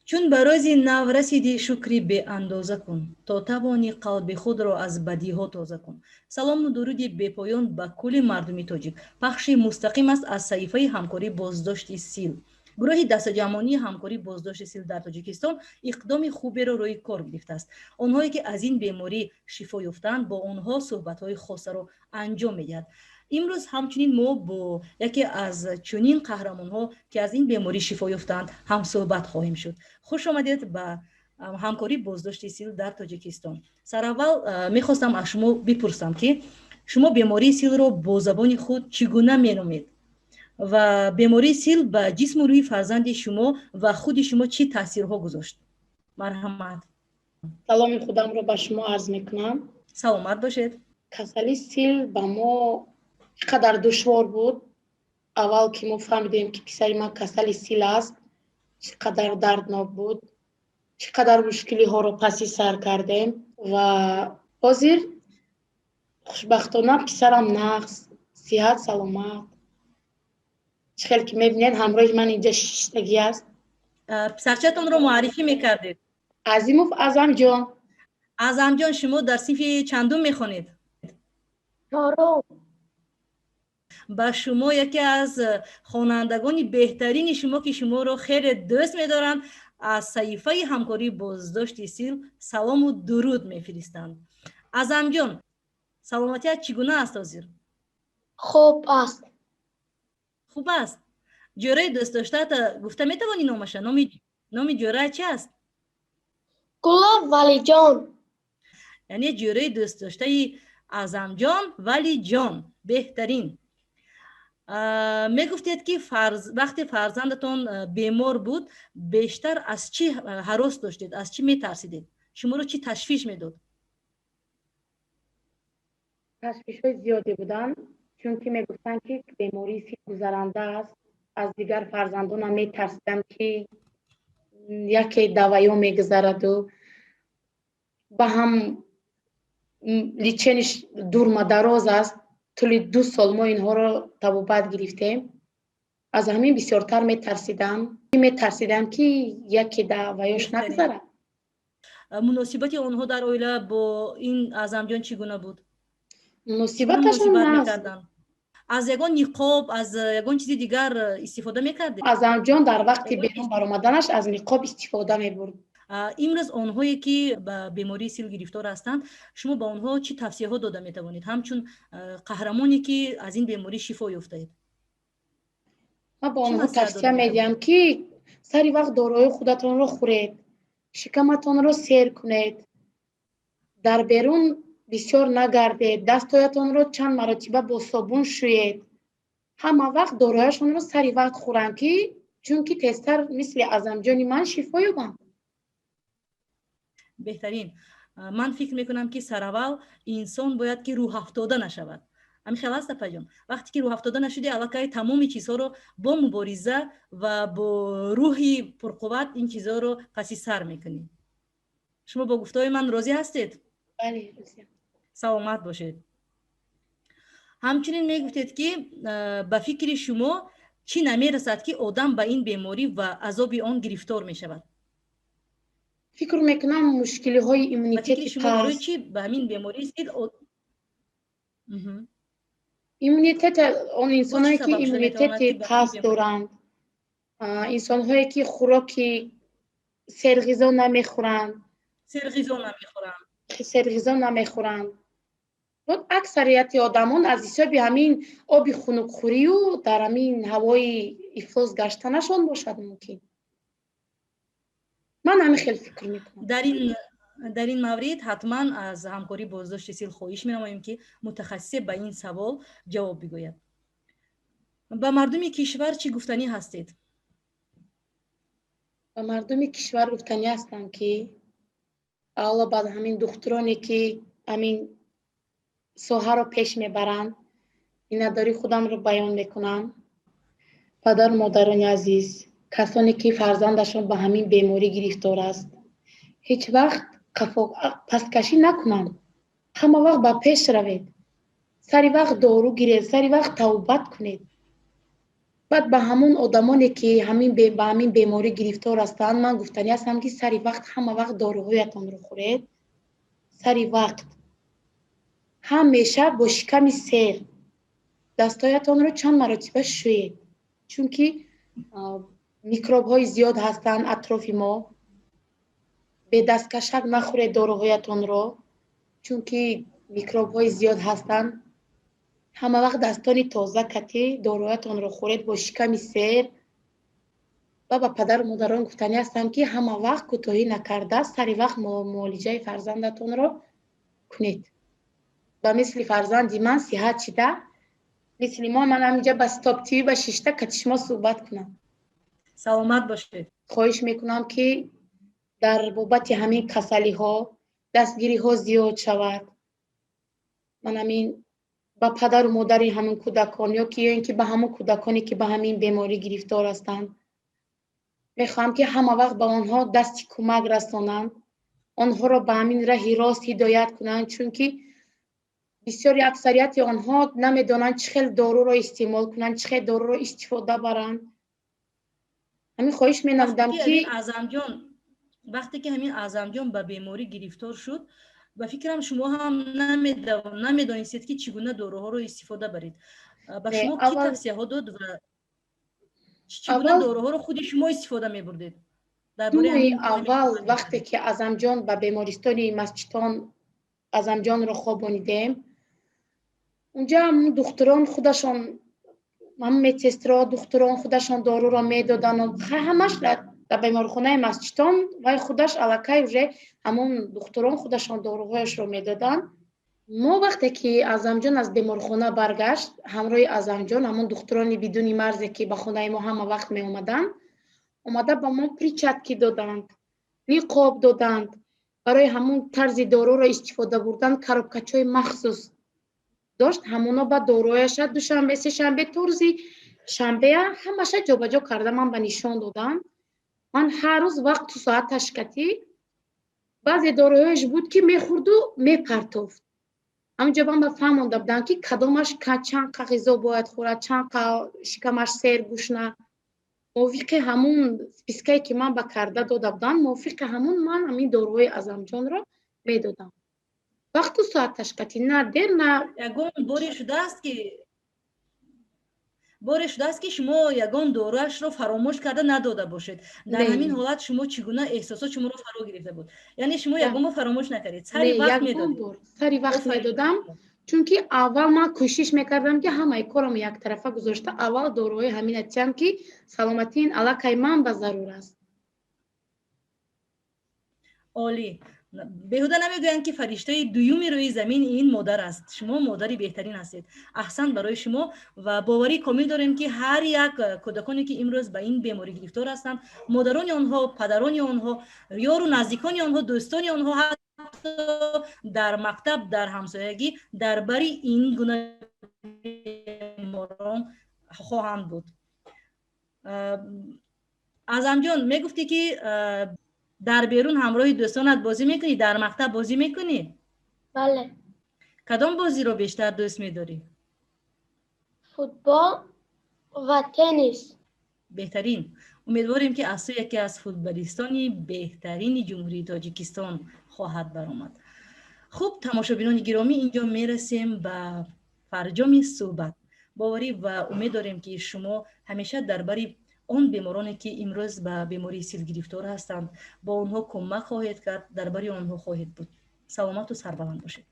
چون ба рӯзи нав расидӣ шукри беандоза кун, то тавонӣ қалби худро аз бадиҳо тоза кун. салому дуруди бепоён ба кулли мардуми тоҷик. пахши мустақим аст аз саҳифаи ҳамкории боздошти сил. гурӯҳи дастаҷамъонии ҳамкории боздошти сил дар тоҷикистон иқдоми хуберо рӯи кор гирифтааст. онҳое ки аз ин беморӣ шифо ёфтаанд, бо онҳо суҳбатҳои хосаро анҷом медиҳад. имрӯз ҳамчунин мо бо яке аз чунин қаҳрамонҳо ки аз ин беморӣ шифо ёфтаанд ҳамсӯҳбат хоҳем шуд. хуш омадед ба ҳамкории боздошти сил дар тоҷикистон. сараввал мехостам аз шумо бипурсам ки шумо бемории силро бо забони худ чӣ гуна меномед ва бемории сил ба ҷисму рӯҳи фарзанди шумо ва худи шумо чӣ таъсирҳо гузошт? марҳамат. саломи худамро ба шумо арз мекунам. саломат бошед. касали сил ба мо чӣ қадар душвор буд. аввал ки мо фаҳмидем ки писари ман касали сил аст, чӣ қадар дарднок буд, чӣ қадар мушкилиҳоро паси сар кардем ва ҳозир хушбахтона писарам нағз, сиҳат, саломат. чӣ хел ки мебинед ҳамроҳи ман инҷа шиштагӣ аст. писарчатонро муаррифӣ мекардед? азимов азамҷон. азамҷон, шумо дар синфи чандум мехонед? чорум. ба шумо яке аз хонандагони беҳтарини шумо ки шуморо хеле дӯст медоранд аз саҳифаи ҳамкории боздошти сил салому дуруд мефиристанд. азамҷон, саломатият чӣ гуна аст ҳозир? хуб аст. хуб аст. ҷораи дӯстдоштаат гуфта метавонӣ номаша? номи ҷора чӣ аст? гулоб валиҷон. яъне ҷораи дӯстдоштаи азамҷон валиҷон. беҳтарин. мегуфтед ки вақте фарзандатон бемор буд бештар аз чӣ ҳарос доштед, аз чӣ метарсидед? шуморо чӣ ташвиш медод? ташвишҳои зиёде буданд, чунки мегуфтанд ки бемории сил гузаранда аст. аз дигар фарзандонам метарсидам ки яке даваё мегузараду ба ҳам личениш дурмадароз аст. тӯли 2 сол мо инҳоро табобат гирифтем. аз ҳамин бисёртар метарсидам ки яке даваёш нагузарад. муносибати онҳо дар оила бо ин азамҷон чӣ гуна буд? муносибаташон мекарданд? аз ягон ниқоб, аз ягон чизи дигар истифода мекардед? азамҷон дар вақти берун баромаданаш аз ниқоб истифода мебурд. имрӯз онҳое ки ба бемории сил гирифтор ҳастанд, шумо ба онҳо чӣ тавсияҳо дода метавонед, ҳамчун қаҳрамоне ки аз ин беморӣ шифо ёфтаед? ман ба онҳо тавсия медиҳам ки сари вақт дорои худатонро хӯред, шикаматонро сер кунед, дар берун бисёр нагардед, дастҳоятонро чанд маротиба бо собун шӯед. ҳама вақт дорояшонро сари вақт хӯранд ки чунки тезтар мисли азамҷони ман шифо ёбанд. беҳтарин. ман фикр мекунам ки сараввал инсон бояд ки рӯҳафтода нашавад. ҳамин хел аст апаҷон? вақте ки рӯҳафтода нашуди, аллакай тамоми чизҳоро бо мубориза ва бо рӯҳи пурқувват ин чизҳоро паси сар мекунӣ. шумо бо гуфтаҳои ман розӣ ҳастед? бале, розӣам. саломат бошед. ҳамчунин мегуфтед ки ба фикри шумо чӣ намерасад ки одам ба ин беморӣ ва азоби он гирифтор мешавад? фикр мекунам мушкилиҳои иммунитети паст. чӣ ба ҳамин беморӣ сил иммунитет он инсонҳое ки иммунитети паст доранд, инсонҳое ки хӯроки серғизо намехӯранд. аксарияти одамон аз ҳисоби ҳамин оби хунукхӯрию дар ҳамин ҳавои ифлос гаштанашон бошад мумкин. ман ҳамин хел фикр мекунам. дар ин маврид ҳатман аз ҳамкории боздошти сил хоҳиш менамоем ки мутахассисе ба ин савол ҷавоб бигӯяд. ба мардуми кишвар чӣ гуфтанӣ ҳастед? ба мардуми кишвар гуфтанӣ ҳастам ки аввало ба ҳамин духтуроне ки ҳамин соҳаро пеш мебаранд миннатдории худамро баён мекунам. падару модарони азиз, касоне ки фарзандашон ба ҳамин беморӣ гирифтор аст, ҳеҷ вақт пасткашӣ накунанд. ҳама вақт ба пеш равед. сари вақт дору гиред, сари вақт тавбат кунед. بعد به همون آدمانی که به همین بیماری گرفتار هستند من گفتنی هستم که سری وقت همه وقت داروهایتان رو خورید. سری وقت همیشه با شکم سیر دستایتان رو چند مرتبه شویید، چون که میکروب های زیاد هستند اطراف ما. به دستکشک نخورید داروهایتان رو، چون که میکروب های زیاد هستند. همه وقت دستانی تازه کتی داروهایتان رو خورید با شکم سیر. و به پدر و مادران گفتنی هستم که همه وقت کوتاهی نکرده سری وقت معالجه فرزندتون رو کنید. و مثل فرزندی من صحت شده، مثل ما من اینجا با ستاپ تیوی با شیشته کتشما صحبت کنم. سلامت باشید. خواهش میکنم که در بابت همین کسلی ها دستگیری ها زیاد شود. من همین با پدر و مادر همین کودکان یا که اینکه به همون کودکانی که به همین بیماری گرفتار هستند میخوام که همه وقت به آنها دست کمک رسانند، آنها را به همین راه راست هدایت کنند، چون که بسیاری اکثریت آنها نمیدانند چه خیلی دارو را استعمال کنند، چه خیلی دارو را استفاده برند. همین خواهش مینمودم که وقتی که همین اعظم جان به بیماری گرفتار شد و فکرم شما هم نمیدانستید که چگونه داروها رو استفاده برید. به شما کی توصیه ها داد و چگونه داروها رو خود شما استفاده میبردید؟ اول وقتی که اعظم جان به بیمارستان مسجدان اعظم جان رو خوابانیدیم، اونجا هم دکتران خودشان مدسسترا دکتران خودشان دارو را میدادن و همش در بیمارخانه مسجدان و خودش الکی уже همون دکتران خودشان داروهایش را میدادن. ما وقتی که اعظم جان از بیمارخانه برگشت همراه اعظم جان همون دکتران بدون مرزی که به خانه ما همه وقت می اومده به ما پریچتکی دادند، نقاب دادند، برای همون طرز دارو را استفاده بردن کاربکچای مخصوص داشت. همونا با دارویش دوشنبه سه‌شنبه ترزی شنبه همش جابجا کرده من به نشان دادم. من هر روز وقت و ساعتش کتی بعضی داروهایش بود که میخورد و میپرتافت. همونجا من به فهمونده بودم که کدامش چند غذا باید خورد، چند شکمش سیر گوشنه. موافق همون سپیسکایی که من به کرده داده بودم موافق همون من همین داروهای اعظم جان را میدادم. وقت و ساعتش کتی نه دیر نه یگان باری شده است که شما یگان داروش رو فراموش کرده نداده باشید. در همین حالت شما چگونه احساسات شما رو فرا گرفته بود؟ یعنی شما یگان بار فراموش نکردید، سری وقت میدادید؟ سری وقت میدادم، چون که اول من کوشش میکردم که همه کارم یک طرفه گذاشته اول داروهای همین اتیام که سلامتی این علاقه من به ضرور است. عالی. بهوده نمیگویند که فرشته دویومی روی زمین این مادر است. شما مادری بهترین هستید. احسن برای شما و باوری کامل داریم که هر یک کودکانی که امروز به این بیماری گرفتار هستند، مادران آنها، پدران آنها، یار و نزدیکان آنها، دوستان آنها، حتی در مکتب، در همسایگی درباره این گونه بیماران خواهند بود. اعظم جان میگفتی که در بیرون همراه دوستانت بازی میکنی؟ در مکتب بازی میکنی؟ بله. کدام بازی رو بیشتر دوست میداری؟ فوتبال و تنیس. بهترین. امیدواریم که از یکی از فوتبالیستانی بهترین جمهوری تاجیکستان خواهد برآمد. خوب تماشابینان گرامی، اینجا میرسیم به فرجام صحبت. باوری و امید داریم که شما همیشه درباره اون بیمارانی که امروز به بیماری سیل گرفتار هستند با اونها کمک خواهید کرد، درباره اونها خواهید بود. سلامت و سربلند باشید.